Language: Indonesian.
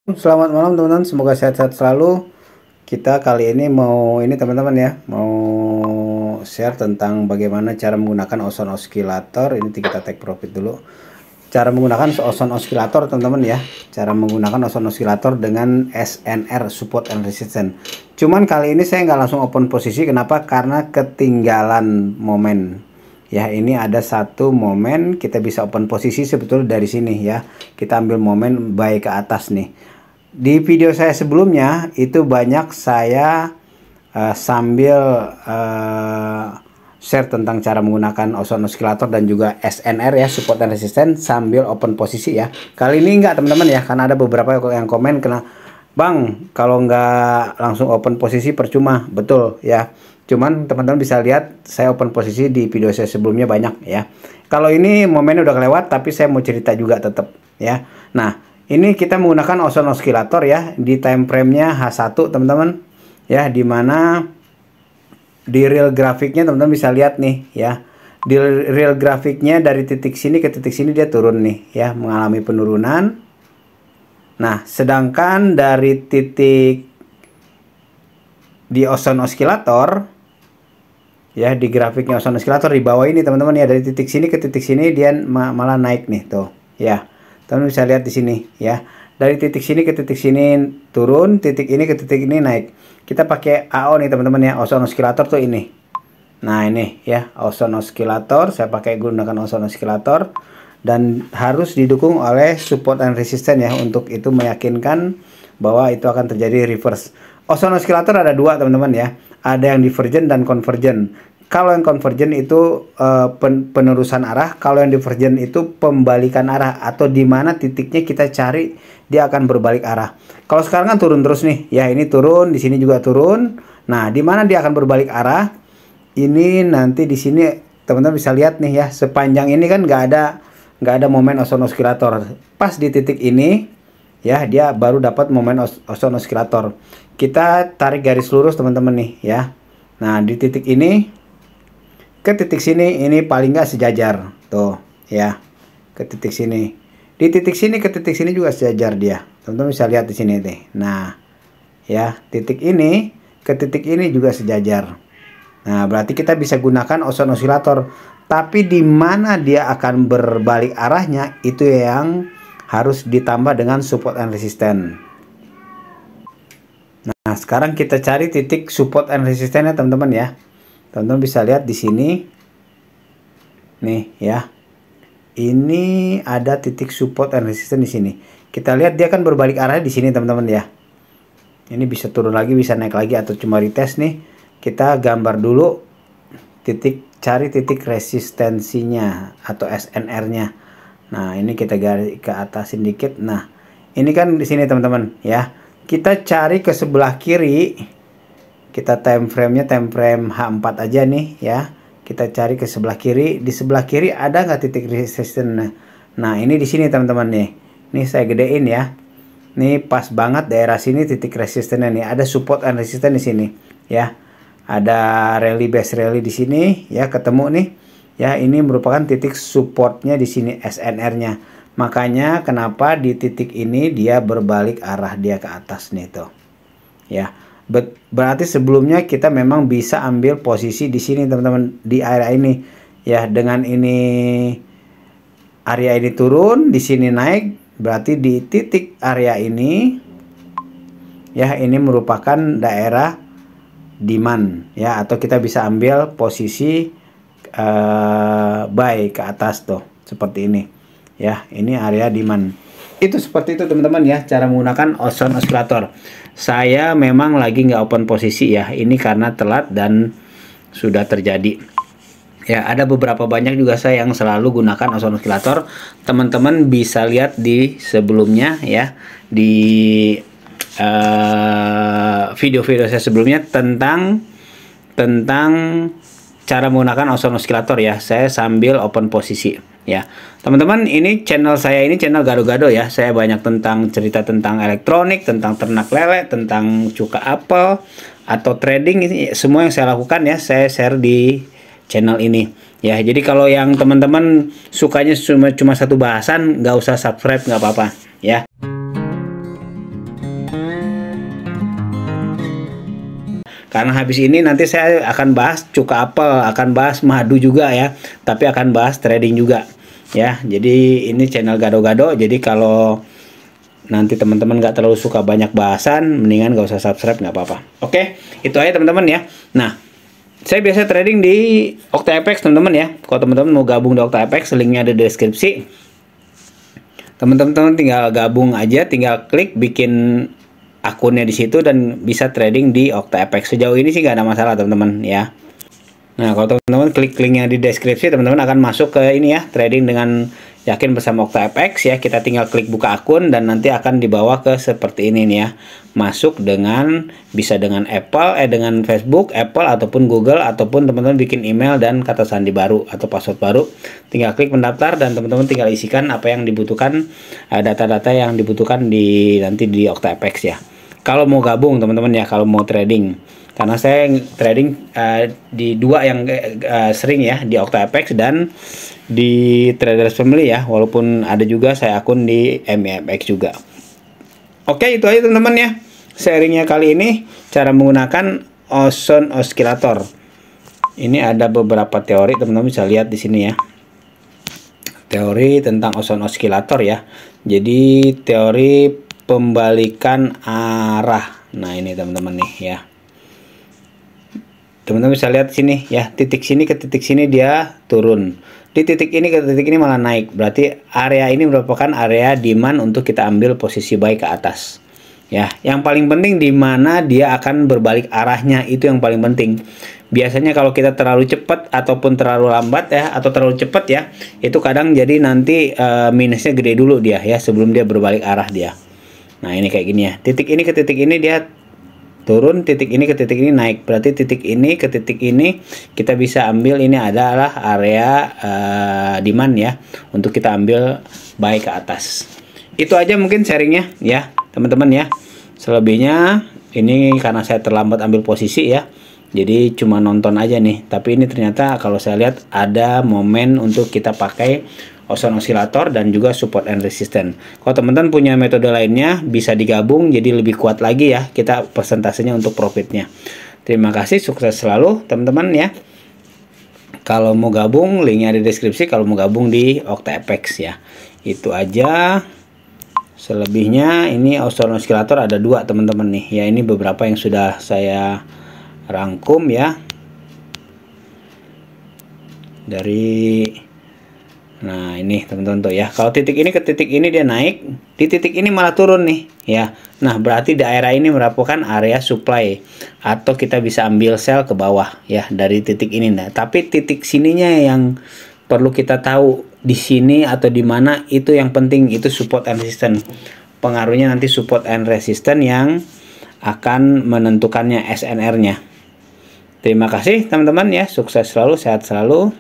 Selamat malam teman-teman, semoga sehat-sehat selalu. Kita kali ini mau teman-teman ya, mau share tentang bagaimana cara menggunakan Ozone Oscillator. Ini kita take profit dulu. Cara menggunakan Ozone Oscillator teman-teman ya. Cara menggunakan Ozone Oscillator dengan SNR, Support and Resistance. Cuman kali ini saya nggak langsung open posisi. Kenapa? Karena ketinggalan momen. Ya, ini ada satu momen kita bisa open posisi sebetulnya dari sini ya. Kita ambil momen buy ke atas nih. Di video saya sebelumnya itu banyak saya sambil share tentang cara menggunakan Ozone Oscillator dan juga SNR ya, Support and Resistance, sambil open posisi ya. Kali ini enggak teman-teman ya, karena ada beberapa yang komen kena, Bang, kalau nggak langsung open posisi percuma. Betul ya, cuman teman-teman bisa lihat saya open posisi di video saya sebelumnya banyak ya. Kalau ini momennya udah kelewat, tapi saya mau cerita juga tetap ya. Nah, ini kita menggunakan Ozone Oscillator ya, di time frame-nya H1 teman-teman ya, dimana di real grafiknya teman-teman bisa lihat nih ya. Di real grafiknya dari titik sini ke titik sini dia turun nih ya, mengalami penurunan. Nah, sedangkan dari titik di Ozone Oscillator ya, di grafiknya Ozone Oscillator di bawah ini teman-teman ya, dari titik sini ke titik sini dia malah naik nih tuh ya. Teman bisa lihat di sini ya. Dari titik sini ke titik sini turun, titik ini ke titik ini naik. Kita pakai AO nih teman-teman ya, Ozone Oscillator tuh ini. Nah, ini ya, Ozone Oscillator, saya pakai gunakan Ozone Oscillator dan harus didukung oleh support and resistance ya, untuk itu meyakinkan bahwa itu akan terjadi reverse. Ozone Oscillator ada dua teman-teman ya. Ada yang divergent dan convergent. Kalau yang convergent itu penerusan arah, kalau yang divergent itu pembalikan arah, atau di mana titiknya kita cari dia akan berbalik arah. Kalau sekarang kan turun terus nih, ya ini turun, di sini juga turun. Nah, di mana dia akan berbalik arah? Ini nanti di sini teman-teman bisa lihat nih ya, sepanjang ini kan nggak ada momen Ozone Oscillator. Pas di titik ini ya, dia baru dapat momen Ozone Oscillator. Kita tarik garis lurus teman-teman nih ya. Nah, di titik ini ke titik sini ini paling nggak sejajar tuh ya, ke titik sini, di titik sini ke titik sini juga sejajar dia, teman-teman bisa lihat di sini deh. Nah ya, titik ini ke titik ini juga sejajar. Nah, berarti kita bisa gunakan Ozone Oscillator, tapi di mana dia akan berbalik arahnya itu yang harus ditambah dengan support and resistance. Nah, sekarang kita cari titik support and resistance ya teman-teman ya. Teman-teman bisa lihat di sini nih ya, ini ada titik support and resistance di sini. Kita lihat dia kan berbalik arah di sini teman-teman ya. Ini bisa turun lagi, bisa naik lagi, atau cuma retest nih. Kita gambar dulu titik, cari titik resistensinya atau SNR-nya. Nah, ini kita garis ke atasin dikit. Nah, ini kan di sini teman-teman ya. Kita cari ke sebelah kiri. Kita time frame-nya time frame H4 aja nih ya. Kita cari ke sebelah kiri. Di sebelah kiri ada nggak titik resistance? Nah, ini di sini teman-teman nih. Ini saya gedein ya. Nih pas banget daerah sini titik resistance nih. Ada support and resistance di sini ya. Ada rally base rally di sini ya, ketemu nih. Ya, ini merupakan titik supportnya di sini SNR-nya. Makanya kenapa di titik ini dia berbalik arah dia ke atas nih tuh. Ya. Berarti sebelumnya kita memang bisa ambil posisi di sini teman-teman, di area ini ya. Dengan ini area ini turun, di sini naik, berarti di titik area ini ya, ini merupakan daerah demand ya, atau kita bisa ambil posisi buy ke atas tuh seperti ini ya. Ini area demand. Itu seperti itu teman-teman ya, cara menggunakan Ozone Oscillator. Saya memang lagi nggak open posisi ya, ini karena telat dan sudah terjadi ya. Ada beberapa banyak juga saya yang selalu gunakan Ozone Oscillator. Teman-teman bisa lihat di sebelumnya ya, di video-video saya sebelumnya tentang cara menggunakan Ozone Oscillator ya. Saya sambil open posisi ya. Teman-teman, ini channel saya, ini channel gado-gado ya. Saya banyak tentang cerita tentang elektronik, tentang ternak lele, tentang cuka apel, atau trading. Ini semua yang saya lakukan ya, saya share di channel ini ya. Jadi kalau yang teman-teman sukanya cuma satu bahasan, nggak usah subscribe, nggak apa-apa ya. Karena habis ini nanti saya akan bahas cuka apel, akan bahas madu juga ya, tapi akan bahas trading juga ya. Jadi ini channel gado-gado, jadi kalau nanti teman-teman nggak terlalu suka banyak bahasan, mendingan gak usah subscribe, nggak apa-apa. Oke, itu aja teman-teman ya. Nah, saya biasa trading di OctaFX teman-teman ya. Kalau teman-teman mau gabung di OctaFX, linknya ada di deskripsi. Teman-teman tinggal gabung aja, tinggal klik bikin akunnya di situ dan bisa trading di OctaFX. Sejauh ini sih nggak ada masalah teman-teman ya. Nah, kalau teman-teman klik linknya di deskripsi, teman-teman akan masuk ke ini ya, trading dengan yakin bersama OctaFX ya. Kita tinggal klik buka akun dan nanti akan dibawa ke seperti ini nih ya. Masuk dengan bisa dengan dengan Facebook, Apple ataupun Google, ataupun teman-teman bikin email dan kata sandi baru atau password baru. Tinggal klik mendaftar dan teman-teman tinggal isikan apa yang dibutuhkan, data-data yang dibutuhkan nanti di OctaFX ya. Kalau mau gabung teman-teman ya, kalau mau trading, karena saya trading di dua yang sering ya, di OctaFX dan di Traders Family ya, walaupun ada juga saya akun di MEFX juga. Oke, itu aja teman-teman ya sharingnya kali ini, cara menggunakan Ozone Oscillator. Ini ada beberapa teori, teman-teman bisa lihat di sini ya, teori tentang Ozone Oscillator ya. Jadi teori pembalikan arah. Nah ini teman-teman nih ya, teman-teman bisa lihat sini ya, titik sini ke titik sini dia turun, di titik ini ke titik ini malah naik. Berarti area ini merupakan area demand untuk kita ambil posisi buy ke atas ya. Yang paling penting di mana dia akan berbalik arahnya, itu yang paling penting. Biasanya kalau kita terlalu cepat ataupun terlalu lambat ya, atau terlalu cepat ya, itu kadang jadi nanti minusnya gede dulu dia ya, sebelum dia berbalik arah dia. Nah ini kayak gini ya, titik ini ke titik ini dia turun, titik ini ke titik ini naik. Berarti titik ini ke titik ini kita bisa ambil, ini adalah area demand ya, untuk kita ambil buy ke atas. Itu aja mungkin sharingnya ya teman-teman ya. Selebihnya ini karena saya terlambat ambil posisi ya, jadi cuma nonton aja nih. Tapi ini ternyata kalau saya lihat ada momen untuk kita pakai Ozone Oscillator dan juga support and resistance. Kalau teman-teman punya metode lainnya bisa digabung jadi lebih kuat lagi ya kita persentasenya untuk profitnya. Terima kasih, sukses selalu teman-teman ya. Kalau mau gabung linknya di deskripsi, kalau mau gabung di OctaFX ya. Itu aja. Selebihnya ini Ozone Oscillator ada dua teman-teman nih ya, ini beberapa yang sudah saya rangkum ya dari. Nah ini teman-teman tuh ya, kalau titik ini ke titik ini dia naik, di titik ini malah turun nih ya. Nah berarti daerah ini merupakan area supply, atau kita bisa ambil sell ke bawah ya dari titik ini. Nah tapi titik sininya yang perlu kita tahu, di sini atau di mana, itu yang penting, itu support and resistance. Pengaruhnya nanti support and resistance yang akan menentukannya SNR-nya. Terima kasih teman-teman ya, sukses selalu, sehat selalu.